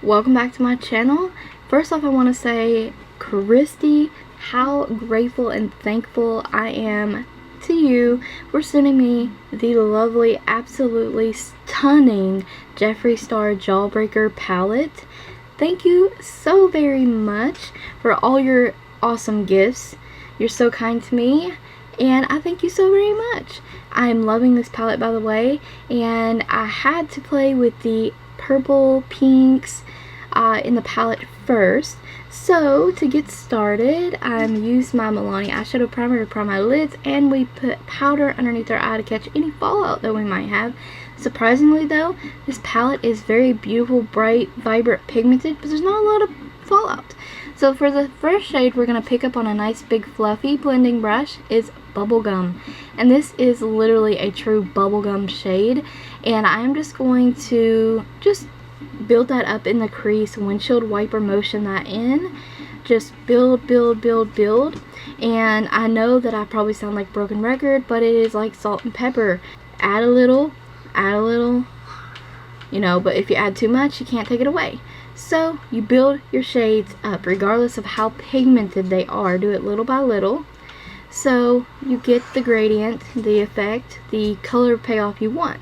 welcome back to my channel. First off, I want to say, Kristi, how grateful and thankful I am to you for sending me the lovely, absolutely stunning JeffreeStar Jawbreaker palette. Thank you so very much for all your awesome gifts. You're so kind to me, and I thank you so very much. I'm loving this palette, by the way, and I had to play with the purple pinks in the palette first. So to get started, I used my Milani eyeshadow primer to prime my lids, and we put powder underneath our eye to catch any fallout that we might have. Surprisingly though, this palette is very beautiful, bright, vibrant, pigmented, but there's not a lot of fallout. So for the first shade we're going to pick up on a nice big fluffy blending brush is Bubblegum. And this is literally a true bubblegum shade. And I'm just going to build that up in the crease, windshield wiper motion that in. Just build, build, build, build. And I know that I probably sound like a broken record, but it is like salt and pepper. Add a little, you know, but if you add too much, you can't take it away. So you build your shades up regardless of how pigmented they are. Do it little by little so you get the gradient, the effect, the color payoff you want.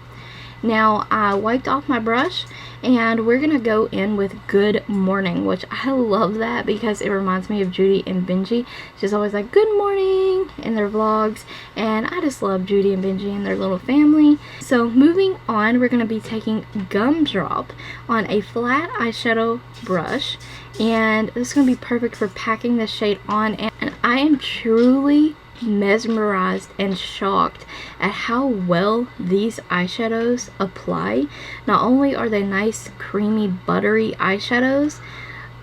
Now I wiped off my brush and we're gonna go in with Good Morning, which I love that because it reminds me of Judy and Benji. She's always like good morning in their vlogs, and I just love Judy and Benji and their little family. So moving on, we're gonna be taking Gumdrop on a flat eyeshadow brush, and this is gonna be perfect for packing this shade on. And I am truly mesmerized and shocked at how well these eyeshadows apply. Not only are they nice, creamy, buttery eyeshadows,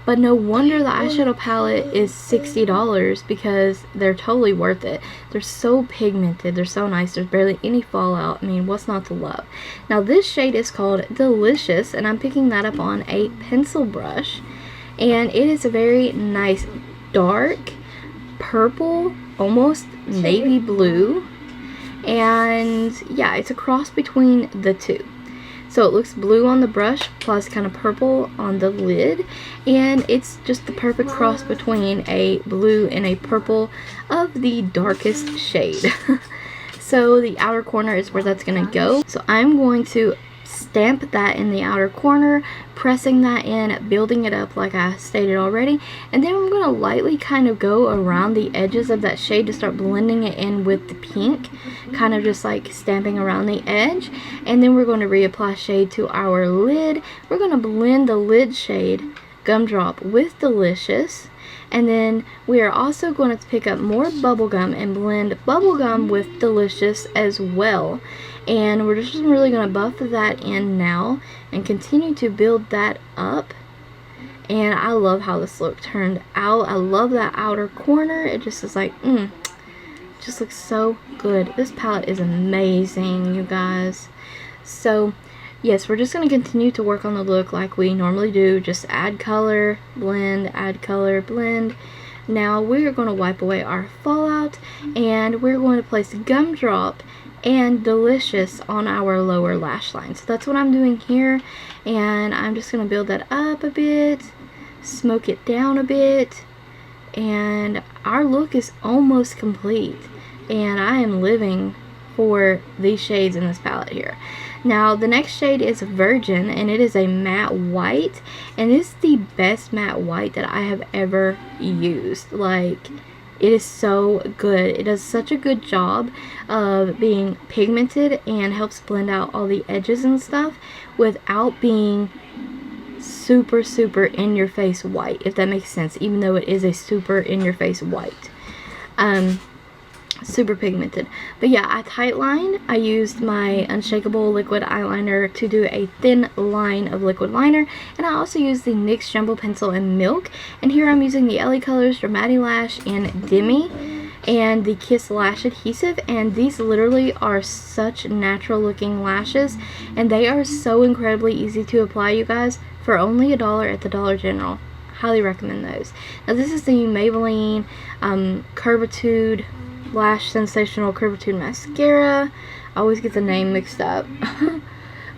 but no wonder the eyeshadow palette is $60 because they're totally worth it. They're so pigmented, they're so nice, there's barely any fallout. I mean, what's not to love? Now this shade is called Delicious, and I'm picking that up on a pencil brush, and it is a very nice dark purple, almost navy blue, and yeah, it's a cross between the two. So it looks blue on the brush plus kind of purple on the lid, and it's just the perfect cross between a blue and a purple of the darkest shade. So the outer corner is where that's gonna go. So I'm going to stamp that in the outer corner, pressing that in, building it up like I stated already, and then I'm going to lightly kind of go around the edges of that shade to start blending it in with the pink, kind of just like stamping around the edge. And then we're going to reapply shade to our lid. We're going to blend the lid shade Gumdrop with Delicious, and then we are also going to pick up more Bubblegum and blend Bubblegum with Delicious as well. And we're just really going to buff that in now and continue to build that up. And I love how this look turned out. I love that outer corner. It just is like, just looks so good. This palette is amazing, you guys. So yes, we're just going to continue to work on the look like we normally do. Just add color, blend, add color, blend. Now we're going to wipe away our fallout, and we're going to place Gumdrop and Delicious on our lower lash line. So that's what I'm doing here, and I'm just going to build that up a bit, smoke it down a bit, and our look is almost complete, and I am living for these shades in this palette here. Now the next shade is Virgin, and it is a matte white, and this is the best matte white that I have ever used. Like, it is so good. It does such a good job of being pigmented and helps blend out all the edges and stuff without being super in your face white, if that makes sense, even though it is a super in your face white. Super pigmented. But yeah, I tightline. I used my Unshakeable liquid eyeliner to do a thin line of liquid liner, and I also used the NYX Jumbo Pencil in Milk, and here I'm using the LAColors DramatiLash in Demi and the Kiss Lash Adhesive, and these literally are such natural looking lashes, and they are so incredibly easy to apply, you guys, for only $1 at the Dollar General. Highly recommend those. Now this is the Maybelline Curvitude Lash Sensational Curvitude Mascara. I always get the name mixed up.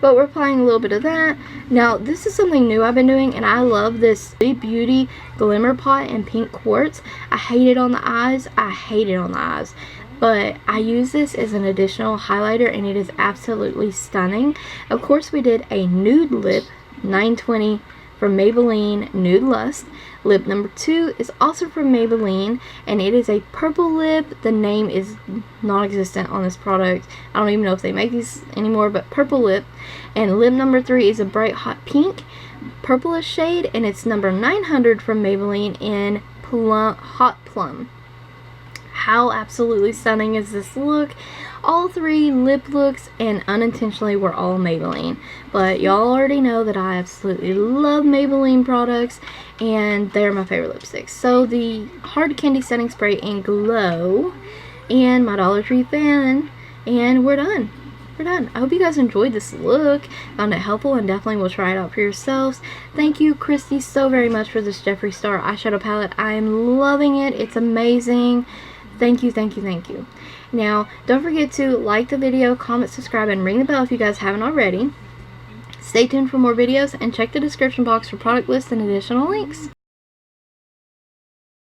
but we're applying a little bit of that. Now, this is something new I've been doing, and I love this Beauty Glimmer Pot in Pink Quartz. I hate it on the eyes. I hate it on the eyes. But I use this as an additional highlighter, and it is absolutely stunning. Of course, we did a nude lip, 920 from Maybelline Nude Lust. Lip number 2 is also from Maybelline, and it is a purple lip. The name is non-existent on this product. I don't even know if they make these anymore, but purple lip. And lip number 3 is a bright hot pink, purplish shade, and it's number 900 from Maybelline in Plum, Hot Plum. How absolutely stunning is this look? All 3 lip looks and unintentionally were all Maybelline, but y'all already know that I absolutely love Maybelline products, and they're my favorite lipsticks. So the Hard Candy Setting Spray in Glow and my Dollar Tree Fan, and we're done. We're done. I hope you guys enjoyed this look, found it helpful, and definitely will try it out for yourselves. Thank you, Kristi, so very much for this Jeffree Star eyeshadow palette. I am loving it. It's amazing. Thank you, thank you, thank you. Now, don't forget to like the video, comment, subscribe, and ring the bell if you guys haven't already. Stay tuned for more videos, and check the description box for product lists and additional links.